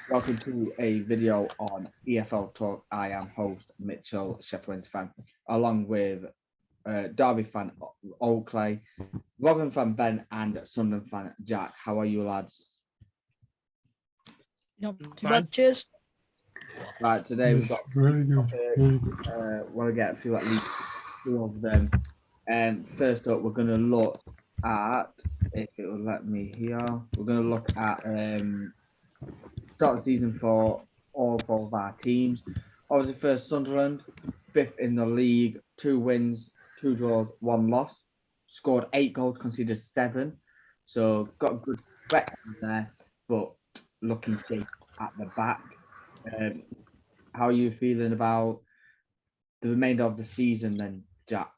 Welcome to a video on EFL Talk. I am host Mitchell, Sheffield fan, along with Derby fan Oakley, Rotherham fan Ben, and Sunderland fan Jack. How are you, lads? Not too bad. Cheers. Right, today we've got really good. want to get at least two of them. And first up, we're going to look at, if it will let me here, we're going to look at start the season for all four of our teams. Obviously, first Sunderland, 5th in the league, 2 wins, 2 draws, 1 loss. Scored 8 goals, conceded 7. So got a good threat there, but looking shaky at the back. How are you feeling about the remainder of the season then, Jack?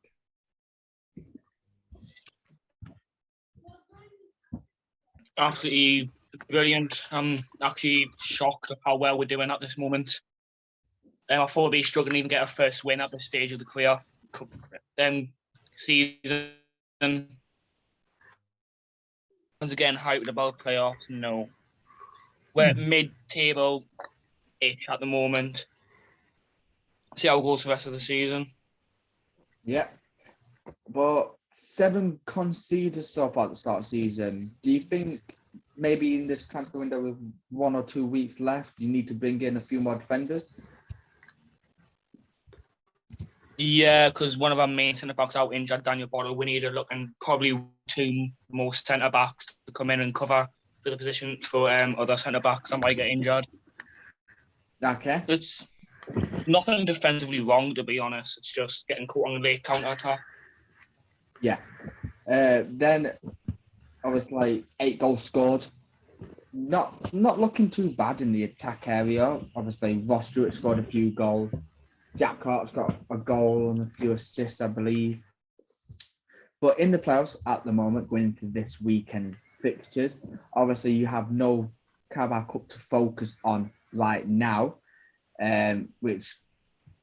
Absolutely brilliant. I'm actually shocked at how well we're doing at this moment. I thought we'd be struggling to even get our first win at this stage of the career season. Once again, hyped about playoffs. No, we're mid-table-ish at the moment. See how it goes the rest of the season. Yeah, but 7 conceded so far at the start of the season. Do you think maybe in this transfer window with 1 or 2 weeks left, you need to bring in a few more defenders? Yeah, because one of our main centre-backs out injured, Daniel Bottle. We need to look and probably 2 more centre-backs to come in and cover for the position for other centre-backs that might get injured. Okay. It's nothing defensively wrong, to be honest. It's just getting caught on the late counter-attack. Yeah. Then, obviously, 8 goals scored. Not looking too bad in the attack area. Obviously, Ross Stewart scored a few goals. Jack Clark's got a goal and a few assists, I believe. But in the playoffs at the moment, going into this weekend fixtures, obviously you have no Carbao Cup to focus on right now, which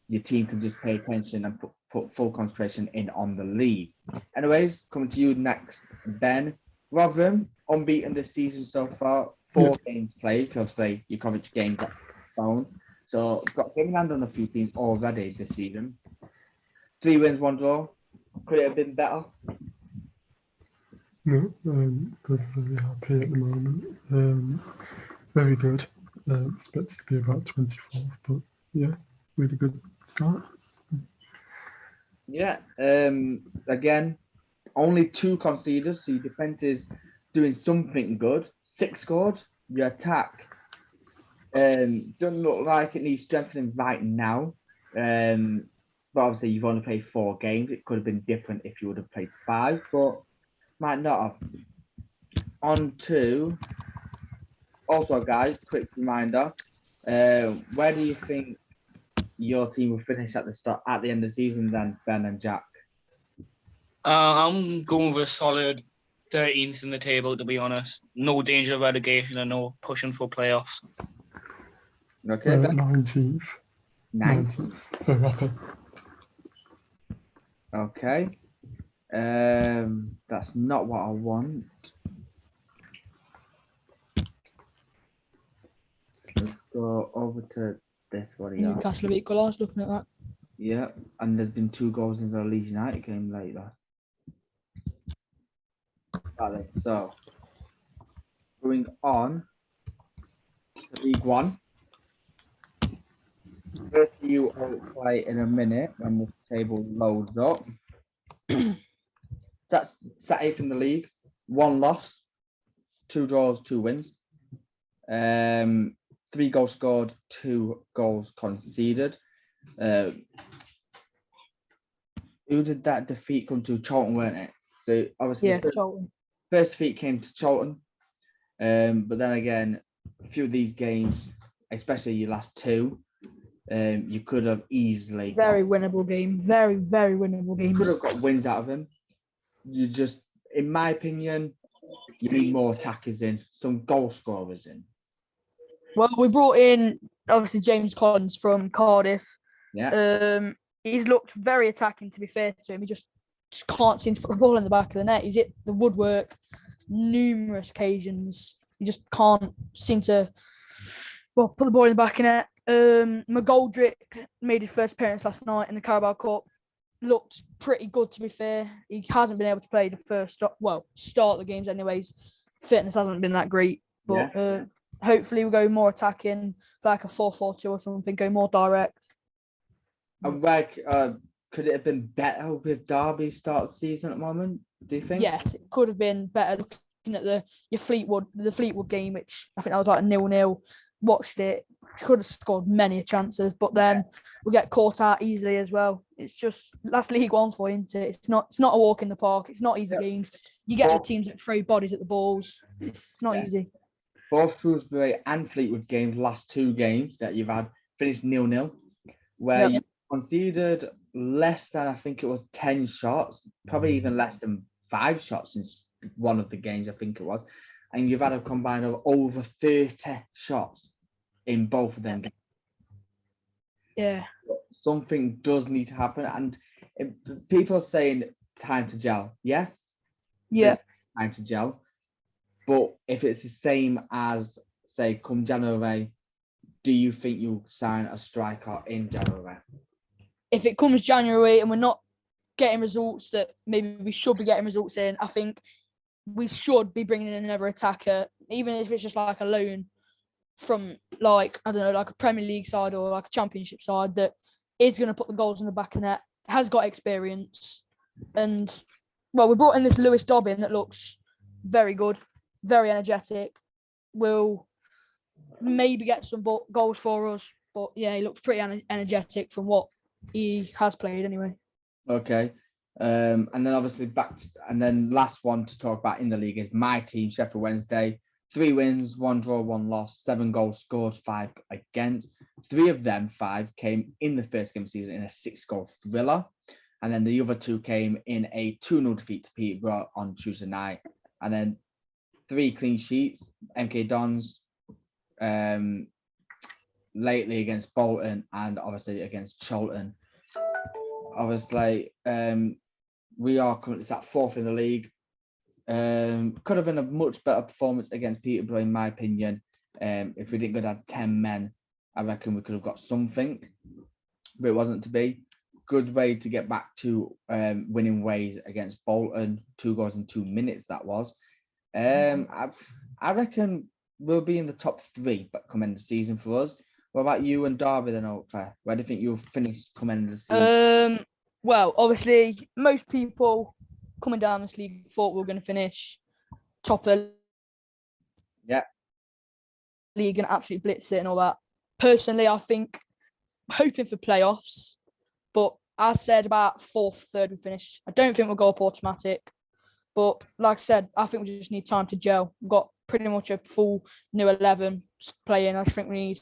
your team can just pay attention and put full concentration in on the league. Anyways, coming to you next, Ben. Rotherham, unbeaten this season so far, 4 games played, because your Coventry game got phone. So got him hand on a few teams already this season. 3 wins, 1 draw. Could it have been better? No, good, very happy at the moment. Very good. Expected to be about 24th, but yeah, really good start. Yeah. Again, only 2 conceded, so your defense is doing something good. 6 scored. Your attack doesn't look like it needs strengthening right now. But obviously you've only played 4 games. It could have been different if you would have played 5, but might not have. On to also, guys, quick reminder. Where do you think your team will finish at the end of the season then, Ben and Jack? I'm going with a solid 13th in the table, to be honest. No danger of relegation and no pushing for playoffs. Okay, 19th. 19th. Very happy. Okay. That's not what I want. Let's go over to this one here. Newcastle have equalised, looking at that. Yeah, and there's been 2 goals in the Leeds United game later. Right, so going on to League One. First, you all play in a minute when the table loads up. That's sat 8th in the league. 1 loss, 2 draws, 2 wins. 3 goals scored, 2 goals conceded. Who did that defeat come to? Charlton, weren't it? So obviously, Yeah, Charlton. First defeat came to Charlton. But then again, a few of these games, especially your last 2, you could have easily Very winnable game. Very, very winnable games. could have got wins out of them. You just, in my opinion, you need more attackers in, some goal scorers in. Well, we brought in obviously James Collins from Cardiff. Yeah. He's looked very attacking, to be fair to him. He just can't seem to put the ball in the back of the net. He's hit the woodwork numerous occasions. He just can't seem to Well, put the ball in the back in it. McGoldrick made his first appearance last night in the Carabao Cup. Looked pretty good, to be fair. He hasn't been able to play the start the games anyways. Fitness hasn't been that great, but hopefully we'll go more attacking, like a 4-4-2 or something, go more direct. And where could it have been better with Derby's start of the season at the moment, do you think? Yes, it could have been better. Looking at the Fleetwood game, which I think that was like a 0-0. Watched it, could have scored many chances, but then we'll get caught out easily as well. It's just that's League One for you, isn't it? It's not a walk in the park. It's not easy games. You get the teams that throw bodies at the balls. It's not easy. Both Shrewsbury and Fleetwood games, last two games that you've had, finished 0-0, where you conceded less than, I think it was 10 shots, probably even less than 5 shots since one of the games, I think it was. And you've had a combined of over 30 shots in both of them games. Yeah. Something does need to happen. And people are saying time to gel. Yes? Yeah. Time to gel. But if it's the same as, say, come January, do you think you'll sign a striker in January? If it comes January and we're not getting results that maybe we should be getting results in, I think we should be bringing in another attacker, even if it's just like a loan from, like, I don't know, like a Premier League side or like a Championship side that is going to put the goals in the back of the net, has got experience. And, well, we brought in this Lewis Dobbin that looks very good, very energetic, will maybe get some goals for us. But, yeah, he looks pretty energetic from what he has played anyway. Okay. And then obviously and then last one to talk about in the league is my team, Sheffield Wednesday. 3 wins, 1 draw, 1 loss, 7 goals scored, 5 against. 3 of them, 5, came in the first game of the season in a 6-goal thriller. And then the other 2 came in a 2-0 defeat to Peterborough on Tuesday night. And then 3 clean sheets, MK Dons, lately against Bolton and obviously against Charlton. Obviously, we are currently sat 4th in the league. Could have been a much better performance against Peterborough, in my opinion. If we didn't go down 10 men, I reckon we could have got something, but it wasn't to be. Good way to get back to winning ways against Bolton. 2 goals in 2 minutes, that was. I reckon we'll be in the top 3 but come end of the season for us. What about you and Derby then, Oakfair? Where do you think you'll finish come end of the season? Well, obviously, most people coming down this league thought we were going to finish top of the league and absolutely blitz it and all that. Personally, I think hoping for playoffs, but I said about 4th, 3rd we finish. I don't think we'll go up automatic, but like I said, I think we just need time to gel. We've got pretty much a full new 11 playing. I think we need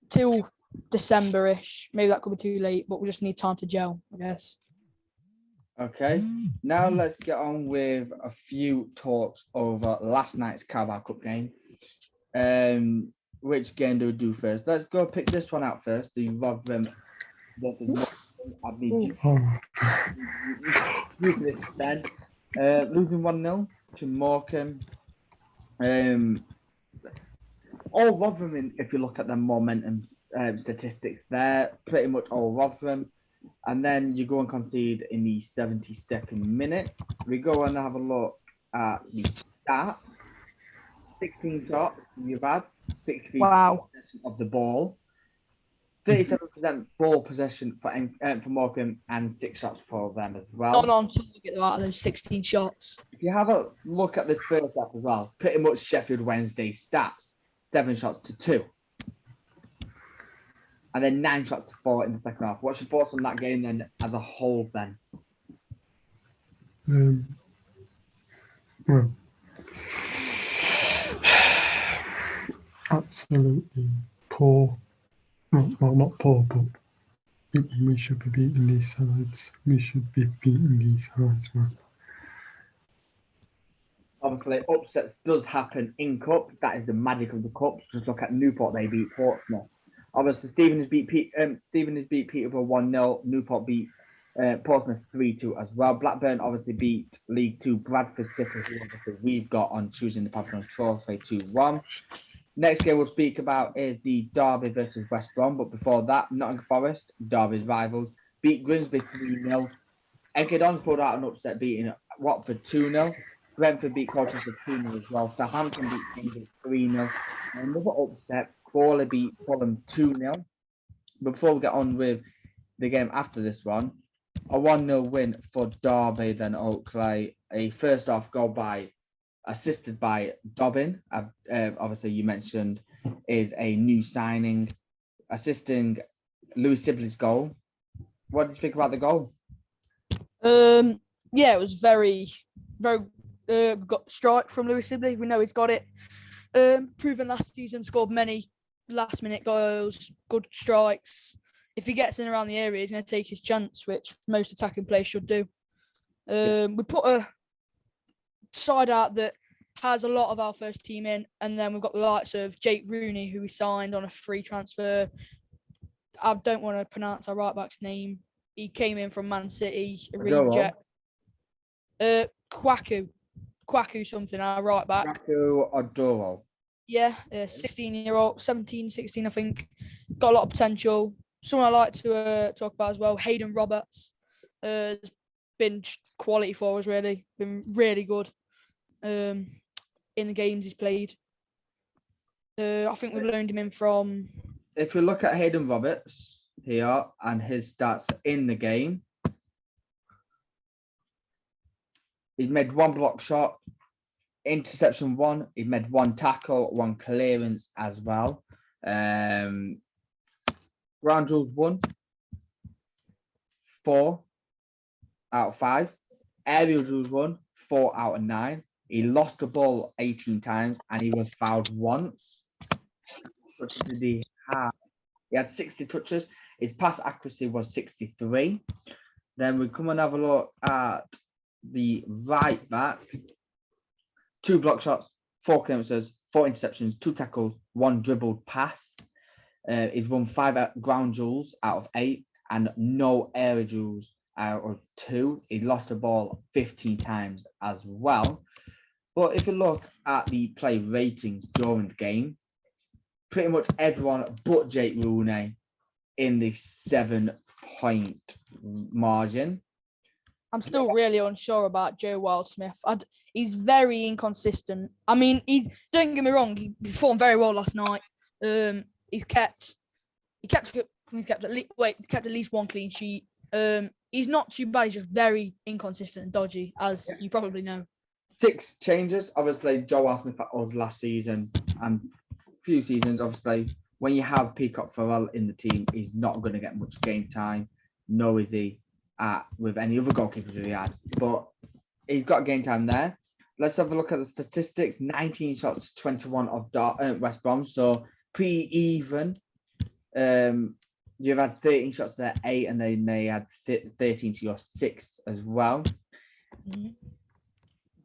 till December-ish. Maybe that could be too late, but we just need time to gel, I guess. Okay, now let's get on with a few talks over last night's Carabao Cup game. Which game do we do first? Let's go pick this one out first. The Rotherham versus Morecambe. Losing 1-0 to Morecambe. All Rotherham, if you look at the momentum statistics there, pretty much all Rotherham. And then you go and concede in the 72nd minute. We go and have a look at the stats. 16 shots you've had, 60% of the ball, 37% ball possession for Morecambe, and 6 shots for them as well. Not on target out of those 16 shots. If you have a look at this first half as well, pretty much Sheffield Wednesday stats, 7 shots to 2. And then 9 shots to 4 in the second half. What's your thoughts on that game then as a whole then? Well, absolutely poor. Well, not poor, but we should be beating these sides. We should be beating these sides, man. Obviously, upsets does happen in Cup. That is the magic of the Cup. Just look at Newport, they beat Portsmouth. Obviously, Stephen has beat Peterborough 1-0. Newport beat Portsmouth 3-2 as well. Blackburn obviously beat League 2 Bradford City, who obviously we've got on Tuesday in the Patrons Trophy 2-1. Next game we'll speak about is the Derby versus West Brom. But before that, Nottingham Forest, Derby's rivals, beat Grinsby 3-0. Eggedon's pulled out an upset beating Watford 2-0. Brentford beat Colchester 2-0 as well. Southampton beat Cambridge 3-0. Another upset, Crawley beat Fulham 2-0. But before we get on with the game after this one, a 1-0 win for Derby, then Oakley. A first half goal assisted by Dobbin. Obviously, you mentioned is a new signing, assisting Lewis Sibley's goal. What did you think about the goal? Yeah, it was very good strike from Lewis Sibley. We know he's got it. Proven last season, scored many last-minute goals, good strikes. If he gets in around the area, he's going to take his chance, which most attacking players should do. We put a side out that has a lot of our first team in, and then we've got the likes of Jake Rooney, who we signed on a free transfer. I don't want to pronounce our right back's name. He came in from Man City, a reject. Kwaku something, our right back. Kwaku Oduro. Yeah, 16-year-old, 17, 16, I think. Got a lot of potential. Someone I like to talk about as well, Hayden Roberts. Has been quality for us, really. Been really good in the games he's played. I think we've loaned him in from... If you look at Hayden Roberts here and his stats in the game, he's made one block shot, interception 1. He made 1 tackle, 1 clearance as well. Ground rules 1, 4 out of 5. Aerial rules 1, 4 out of 9. He lost the ball 18 times and he was fouled once. What did he have? He had 60 touches. His pass accuracy was 63. Then we come and have a look at the right back. 2 block shots, 4 clearances, 4 interceptions, 2 tackles, 1 dribbled pass. He's won 5 ground duels out of 8 and no air duels out of 2. He lost the ball 15 times as well. But if you look at the play ratings during the game, pretty much everyone but Jake Rooney in the 7-point margin. I'm still really unsure about Joe Wildsmith. He's very inconsistent. I mean, don't get me wrong, he performed very well last night. He kept at least 1 clean sheet. He's not too bad. He's just very inconsistent and dodgy, as you probably know. 6 changes. Obviously, Joe Wildsmith at us last season and few seasons. Obviously, when you have Peacock Farrell in the team, he's not going to get much game time. Nor is he with any other goalkeepers we had. But he's got game time there. Let's have a look at the statistics. 19 shots to 21 of West Brom. So pretty even. You've had 13 shots to their 8, and then they had 13 to your 6 as well. Mm-hmm.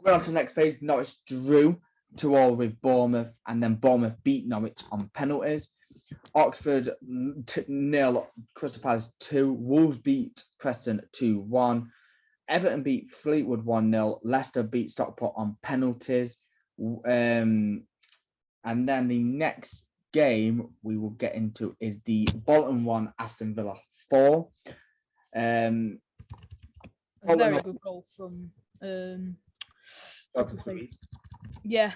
Going on to the next page, Norwich drew 2-2 with Bournemouth, and then Bournemouth beat Norwich on penalties. Oxford 0, Crystal Palace 2. Wolves beat Preston 2-1. Everton beat Fleetwood 1-0. Leicester beat Stockport on penalties. And then the next game we will get into is the Bolton 1, Aston Villa 4. A very good goal from yeah,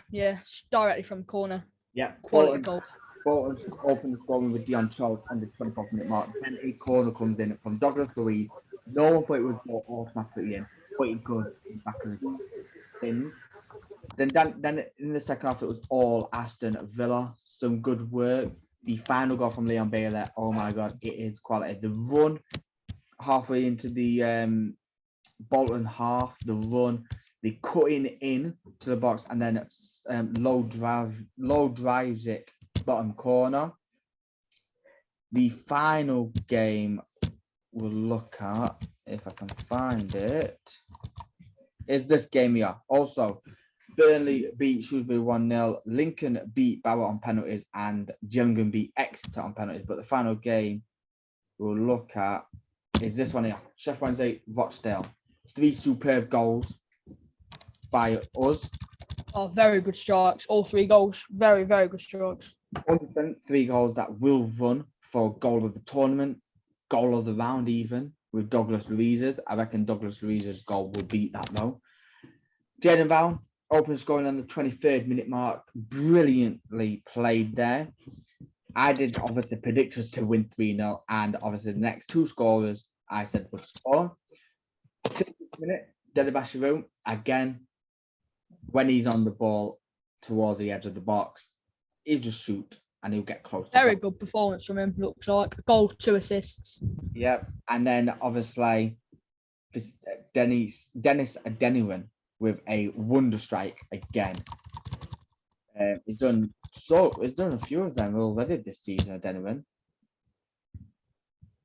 directly from the corner. Yeah, quality goal. Bolton opened the scoring with Dion Charles on the 24th minute mark. Then a corner comes in from Douglas Louise. No one thought it was ball automatically in, but it goes back of the spins. Then in the second half, it was all Aston Villa. Some good work. The final goal from Leon Bailey. Oh my God, it is quality. The run halfway into the Bolton half, the run, the cutting in to the box, and then low drives it bottom corner. The final game we'll look at, if I can find it, is this game here. Also, Burnley beat Shrewsbury 1-0. Lincoln beat Barrow on penalties, and Gillingham beat Exeter on penalties. But the final game we'll look at is this one here. Sheffield Wednesday, Rochdale. 3 superb goals by us. Oh, very good strikes. All 3 goals. Very, very good strikes. 100%, 3 goals that will run for goal of the tournament, goal of the round even, with Douglas Luiz's. I reckon Douglas Luiz's goal will beat that though. Jaden Brown, open scoring on the 23rd minute mark. Brilliantly played there. I did obviously predict us to win 3-0, and obviously the next 2 scorers I said would score. 60th minute, Dele Bashiru, again, when he's on the ball towards the edge of the box, he'll just shoot and he'll get close. Very good performance from him, looks like. A goal, 2 assists. Yep. And then obviously Dennis Adeniran with a wonder strike again. He's done a few of them already this season, Adeniran.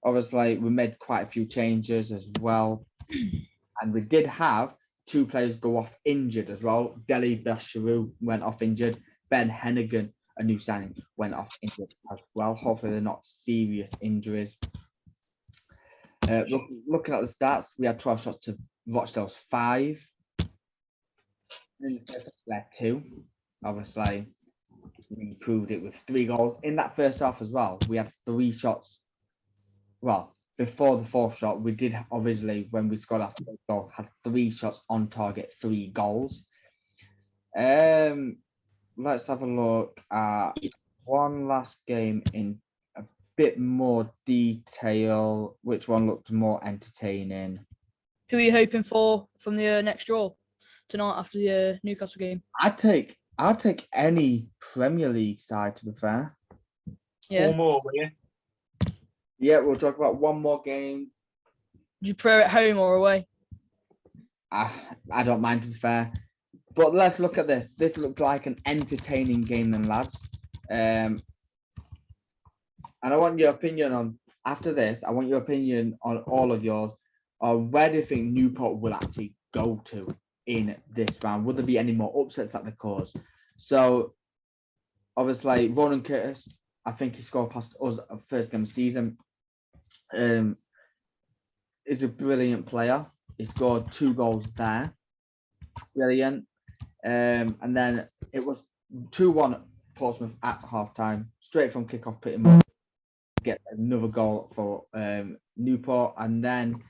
Obviously, we made quite a few changes as well. And we did have 2 players go off injured as well. Dele Bashiru went off injured. Ben Hennigan, a new signing, went off injured as well. Hopefully they're not serious injuries. Looking at the stats, we had 12 shots to Rochdale's 5. In the first half, we had 2. Obviously, we improved it with 3 goals. In that first half as well, we had 3 shots. Well, before the 4th shot, we did originally, when we scored after the goal, had 3 shots on target, 3 goals. Let's have a look at one last game in a bit more detail. Which one looked more entertaining? Who are you hoping for from the next draw tonight after the Newcastle game? I'll take any Premier League side, to be fair. Yeah. 4 more, will you? Yeah, we'll talk about one more game. Do you prefer it home or away? I don't mind, to be fair. But let's look at this. This looked like an entertaining game then, lads. And I want your opinion on, after this, I want your opinion on all of yours. Where do you think Newport will actually go to in this round? Will there be any more upsets that they cause? So, obviously, Ronan Curtis, I think he scored past us at first game of the season. Is a brilliant player. He scored 2 goals there. Brilliant. And then it was 2-1 Portsmouth at half time, straight from kickoff pretty much. Get another goal for Newport, and then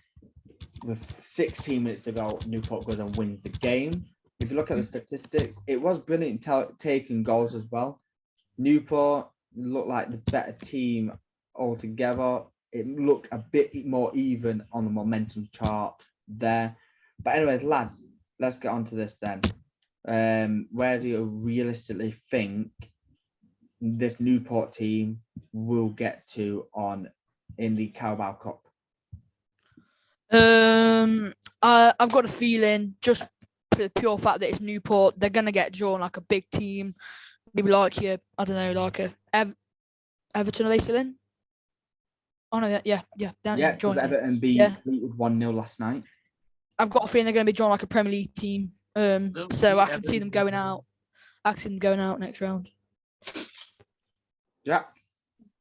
with 16 minutes to go, Newport goes and wins the game. If you look at the statistics, it was brilliant taking goals as well. Newport looked like the better team altogether. It looked a bit more even on the momentum chart there. But anyways, lads, let's get on to this then. Where do you realistically think this Newport team will get to in the Carabao Cup? I've got a feeling, just for the pure fact that it's Newport, they're gonna get drawn like a big team, maybe like I don't know, like a Everton. Are they still in? Oh no, yeah, down Yeah, because Everton beat Fleetwood 1-0 last night. I've got a feeling they're gonna be drawn like a Premier League team. So I can see them going out. I can see them going out next round. Yeah.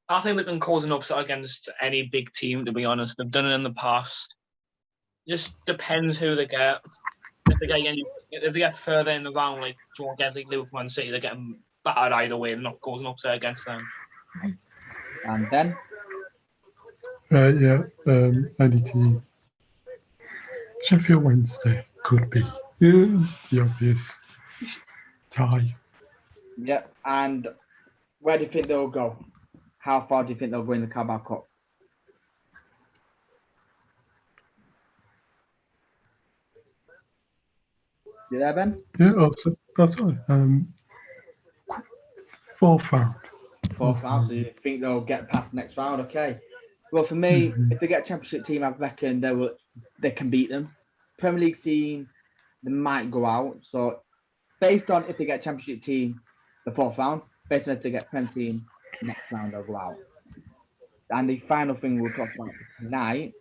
I think they can cause an upset against any big team, to be honest. They've done it in the past. Just depends who they get. If they get further in the round, like draw against like Liverpool and City, they're getting battered either way. They're not causing upset against them. And then? Any team. Sheffield Wednesday could be the obvious tie. Yeah, and where do you think they'll go? How far do you think they'll go in the Carabao Cup? You there, Ben? Yeah, also, that's right. 4th round. 4th round, so you think they'll get past next round? Okay. Well, for me, if they get a Championship team, I reckon they can beat them. Premier League team, they might go out. So, based on if they get a Championship team, the 4th round, based on if they get Premier team, next round they'll go out. And the final thing we'll talk about today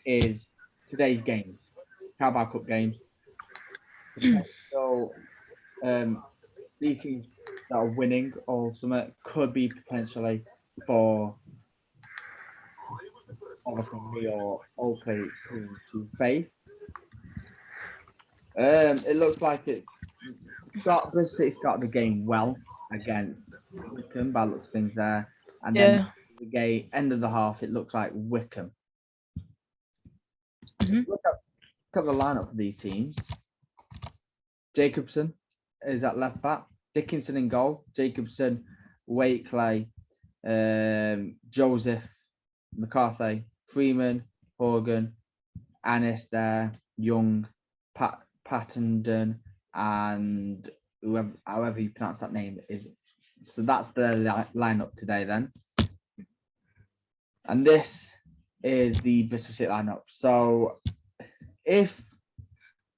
is today's games, Carabao Cup games. So, these teams that are winning or something could be potentially for obviously me or Oakley to face. It looks like it's Bristol City started the game well against Wickham, by the looks of things there. And Yeah. then the game, end of the half, it looks like Wickham. Mhm. Look at the lineup for these teams. Jacobson is at left back. Dickinson in goal. Jacobson, Wakely, Joseph, McCarthy, Freeman, Horgan, Annis there, Young, Pattenden, and however you pronounce that name is. So that's the lineup today then. And this is the Bristol City lineup. So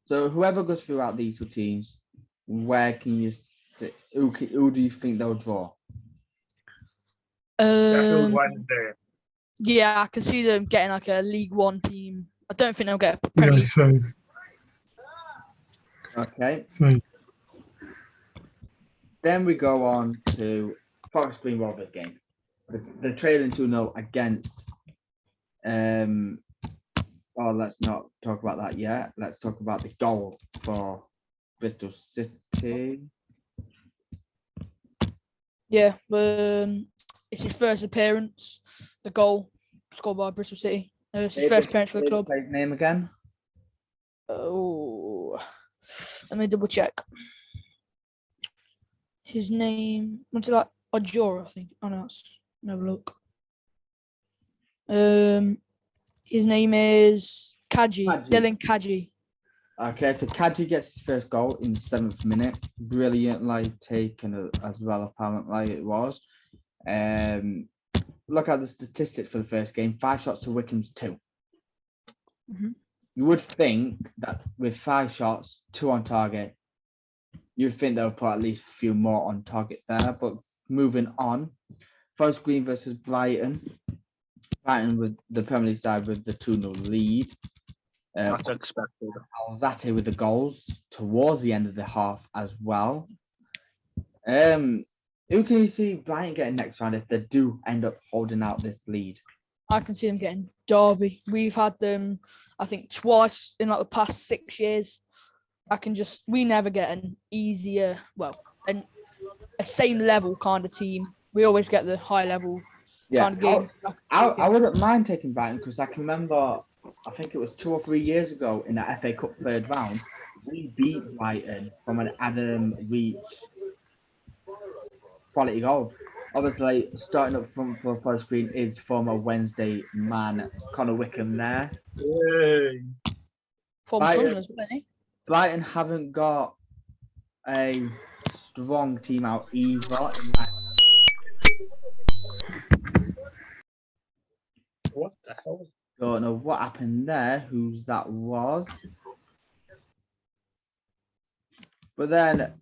whoever goes throughout these two teams, where can you sit? Who do you think they'll draw? Sheffield Wednesday. Yeah, I can see them getting like a League One team. I don't think they'll get a Yeah, Premier League. so Okay. so Then we go on to Forest Green Rovers game. The trailing 2-0 against. Let's not talk about that yet. Let's talk about the goal for Bristol City. Yeah, it's his first appearance. The goal scored by Bristol City. It's his first appearance for the club. His name again? Oh, let me double check. His name, what's it like? Ojora, I think. Oh no, let's have a look. His name is Kaji. Dylan Kaji. Okay, so Kaji gets his first goal in the 7th minute. Brilliantly taken as well, apparently it was. Look at the statistics for the first game. 5 shots to Wickham's 2. Mhm. You would think that with 5 shots, 2 on target, you'd think they'll put at least a few more on target there. But moving on, Forest Green versus Brighton. Brighton with the Premier League side with the 2-0 lead. That's expected. Alzate with the goals towards the end of the half as well. Who can you see Brighton getting next round if they do end up holding out this lead? I can see them getting Derby. We've had them, I think, twice in like the past 6 years. We never get an easier, a same level kind of team. We always get the high level kind of game. I wouldn't mind taking Brighton because I can remember, I think it was 2 or 3 years ago in the FA Cup 3rd round, we beat Brighton from an Adam Reach quality goal. Obviously, starting up front for Forest Green is former Wednesday man Connor Wickham there. Yay. From Sunderland as well, isn't he? Brighton haven't got a strong team out either. What the hell? Don't know what happened there, whose that was. But then,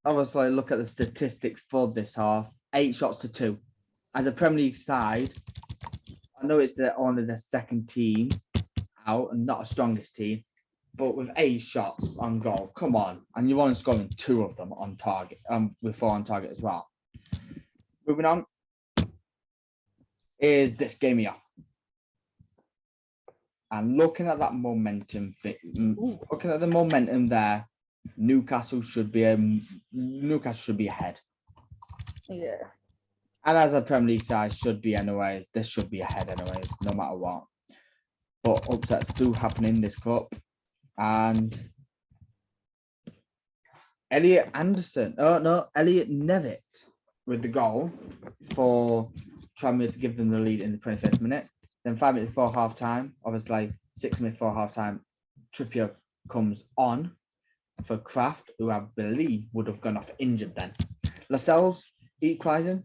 obviously, look at the statistics for this half. 8 shots to 2. As a Premier League side, I know it's only the second team out and not a strongest team, but with 8 shots on goal, come on. And you're only scoring 2 of them on target, with 4 on target as well. Moving on is this game here. And looking at that momentum, looking at the momentum there, Newcastle should be ahead. Yeah. And as a Premier League side should be anyways, this should be ahead anyways, no matter what. But upsets do happen in this cup. And Elliot Nevitt with the goal for Tranmere to give them the lead in the 21st minute. Then 5 minutes before half time, obviously 6 minutes before half time, Trippier comes on for Kraft, who I believe would have gone off injured then. Lascelles equalising,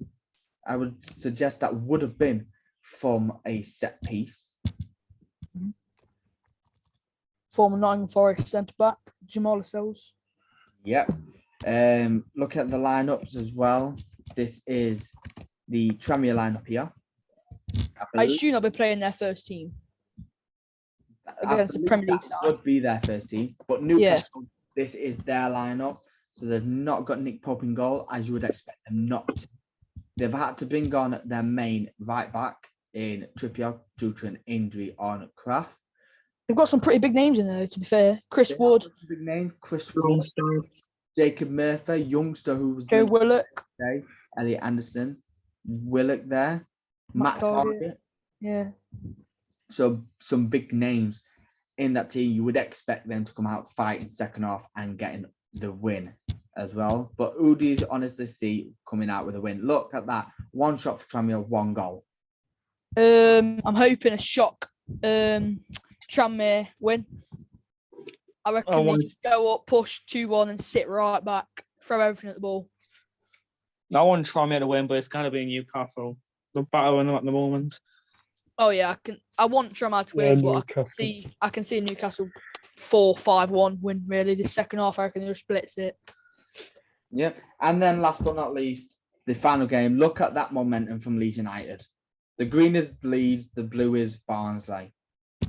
I would suggest that would have been from a set piece. Former Nottingham Forest centre back, Jamal Lascelles. Yep. Look at the lineups as well. This is the Tranmere lineup here. I assume they'll be playing their first team against the Premier League side. Would be their first team, but Newcastle, this is their lineup, so they've not got Nick Pope in goal, as you would expect them not to. They've had to bring on their main right back in Trippier due to an injury on Kraft. They've got some pretty big names in there, to be fair. Chris Wood. Big name, Chris Wood. Jacob Murphy, youngster who was Joe linked Willock, today, Elliot Anderson, Willock there, Matt Target. Yeah. So some big names in that team. You would expect them to come out fighting second half and getting the win as well. But who do you honestly see coming out with a win? Look at that. One shot for Tranmere, one goal. I'm hoping a shock Tranmere win. I reckon they just go up, push 2-1 and sit right back, throw everything at the ball. I want Tranmere to win, but it's going to be Newcastle. They're battling them at the moment. Oh yeah, I want Tranmere to win, but I can see Newcastle 4-5-1 win really. The second half, I reckon they'll splits it. Yeah, and then last but not least, the final game. Look at that momentum from Leeds United. The green is Leeds, the blue is Barnsley.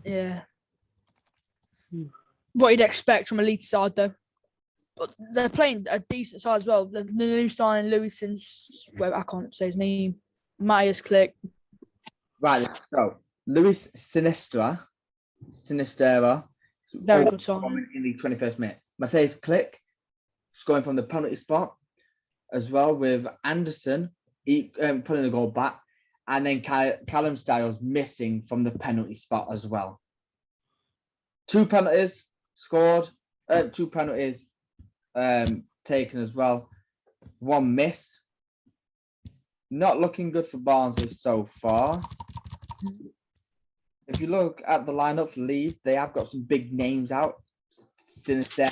Yeah. What you'd expect from a Leeds side, though. But they're playing a decent side as well. The new signing, Lewison's, well, I can't say his name, Myers Click. Right, so Luis Sinistera. Very good signing. In the 21st minute. Matthias Click scoring from the penalty spot as well, with Anderson putting the goal back. And then Callum Styles missing from the penalty spot as well. 2 penalties scored, 2 penalties taken as well. 1 miss. Not looking good for Barnsley so far. If you look at the lineup for Leeds, they have got some big names out. Sinister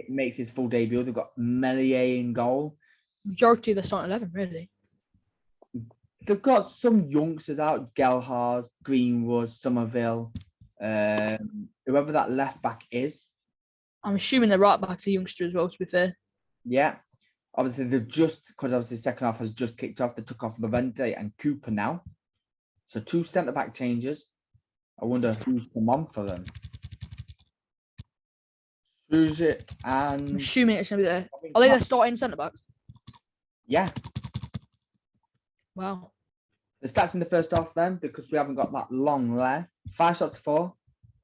makes his full debut. They've got Melier in goal. Majority of the starting 11, really. They've got some youngsters out, Gelhardt, Greenwood, Somerville, whoever that left back is. I'm assuming the right back's a youngster as well, to be fair. Yeah. Obviously, because obviously the second half has just kicked off, they took off Levente and Cooper now. So 2 centre-back changes. I wonder who's come on for them. Sujic and... I'm assuming it's going to be there. Are they the starting centre-backs? Yeah. Wow. The stats in the first half then, because we haven't got that long left. 5 shots to 4.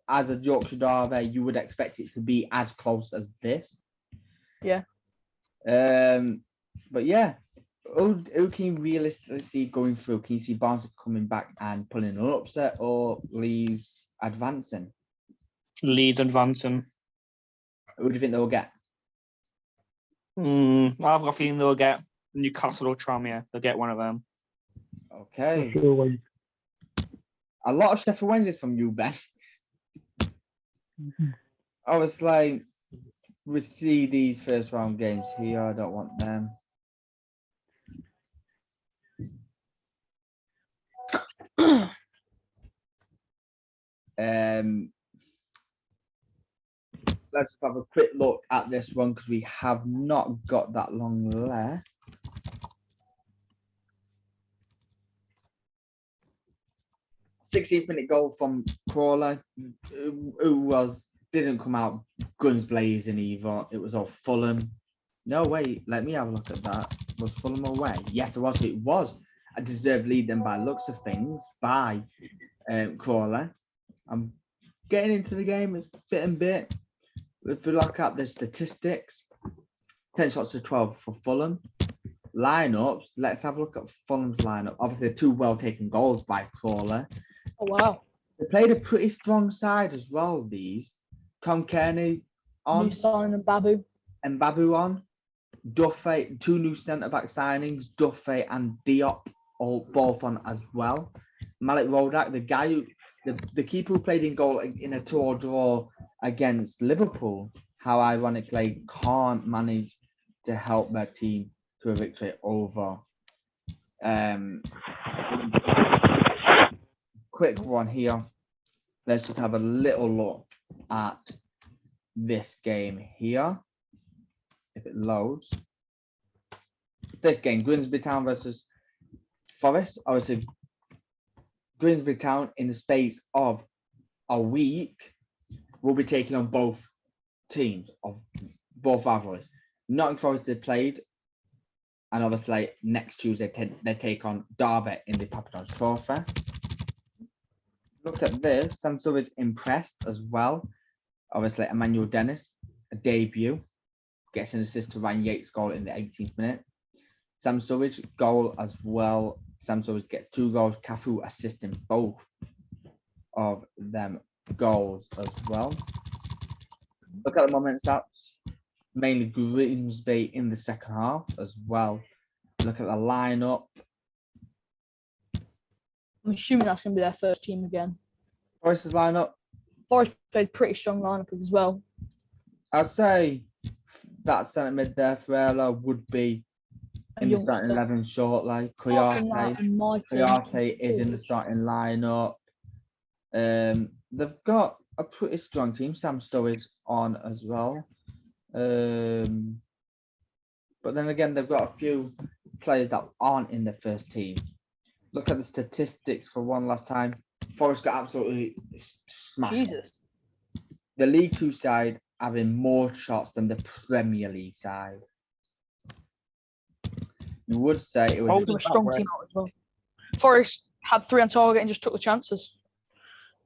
As a Yorkshire derby, you would expect it to be as close as this. Yeah. But yeah, who can you realistically see going through? Can you see Barnsley coming back and pulling an upset, or Leeds advancing? Leeds advancing. Who do you think they'll get? I've got a feeling they'll get Newcastle or Tranmere. They'll get one of them. Okay. A lot of Sheffield Wednesdays from you, Ben. Obviously, we see these first round games here. I don't want them. Let's have a quick look at this one because we have not got that long left. -16th-minute goal from Crawley, who didn't come out guns blazing either. It was all Fulham. No, wait, let me have a look at that. Was Fulham away? Yes, it was. It was a deserved lead then by looks of things by Crawley. I'm getting into the game. It's bit and bit. If we look at the statistics, 10 shots to 12 for Fulham. Lineups, let's have a look at Fulham's lineup. Obviously, 2 well-taken goals by Crawley. Oh, wow. They played a pretty strong side as well, these. Tom Kearney on. New signing and Babu. And Babu on. Duffy, 2 new centre-back signings, Duffy and Diop, both on as well. Malik Rodak, the guy who, the keeper who played in goal in a 2-2 draw against Liverpool, how ironically can't manage to help their team to a victory over. Quick one here. Let's just have a little look at this game here. If it loads. This game, Grinsbytown versus Forest. Obviously, Grinsbytown in the space of a week will be taking on both teams of both rivalries. Nottingham Forest they played, and obviously next Tuesday they take on Derby in the Papa John's Trophy. Look at this. Sam Surridge impressed as well. Obviously, Emmanuel Dennis, a debut. gets an assist to Ryan Yates' goal in the 18th minute. Sam Sturridge, goal as well. Sam Sturridge gets 2 goals. Cafu assisting both of them goals as well. Look at the moment stats. Mainly Grimsby in the second half as well. Look at the lineup. I'm assuming that's going to be their first team again. Forest's lineup. Forest played pretty strong lineup as well. I'd say that centre mid there, Ferreira, would be in the starting 11 shortly. Kouyaté is in the starting lineup. They've got a pretty strong team. Sam Sturridge on as well. But then again, they've got a few players that aren't in the first team. Look at the statistics for one last time. Forest got absolutely smashed. Jesus. The League Two side having more shots than the Premier League side. You would say it was A strong team out as well. Forest had 3 on target and just took the chances.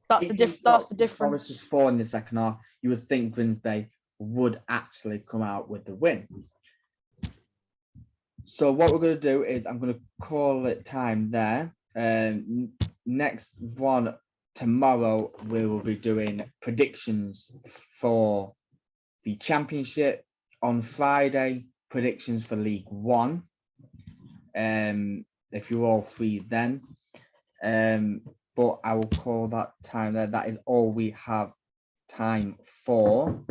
That's the difference. Forest is 4 in the second half. You would think Grinsby would actually come out with the win. So what we're going to do is I'm going to call it time there. Next one tomorrow we will be doing predictions for the Championship. On Friday, predictions for League One. If you're all free then. But I will call that time there. That is all we have time for.